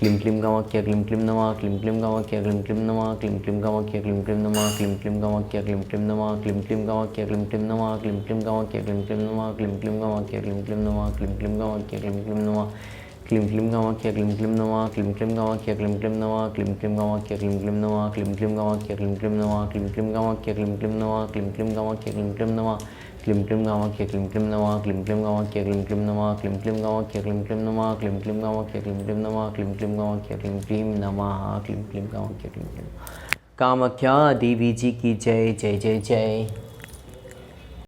क्लीम क्लीम कामाख्या क्लीम क्लीम नमः क्लीम क्लीम कामाख्या क्लीम क्लीम नमः क्लीम क्लीम कामाख्या क्लीम क्लीम नमः क्लीम क्लीम कामाख्या क्लीम क्लीम नमः क्लीम क्लीम कामाख्या क्लीम क्लीम नमः क्लीम क्लीम कामाख्या क्लीम क्लीम नमः क्लीम क्लीम कामाख्या क्लीम क्लीम नमः क्लीम क्लीम कामाख्या क्लीम क्लीम नमः क्लीम क्लीम कामाख्या क्लीम क्लीम नमः क्लीम क्लीम कामाख्या क्लीम क्लीम नमः क्लीम क्लीम कामाख्या क्लीम क्लीम नमः क्लीम क्लीम कामाख्या क्लीम क्लीम नमः क्लीम क्लीम कामाख्या क्लीम क्लीम नमः क्लीम क्लीम कामाख्या क्लीम क्लीम नमः क्लीम क्लीम कामाख्या क्लीम क्लीम नमः क्लीम क्लीम कामाख्या क्लीम क्लीम नमः क्लीम क्लीम कामाख्या क्लीम क्लीम नमः क्लीम क्लीम कामाख्या क्लीम क्लीम नमः क्लीम क्लीम कामाख्या क्लीम क्लीम नमः क्लीम क्लीम कामाख्या क्लीम क्लीम। कामाख्या देवी जी की जय जय जय जय।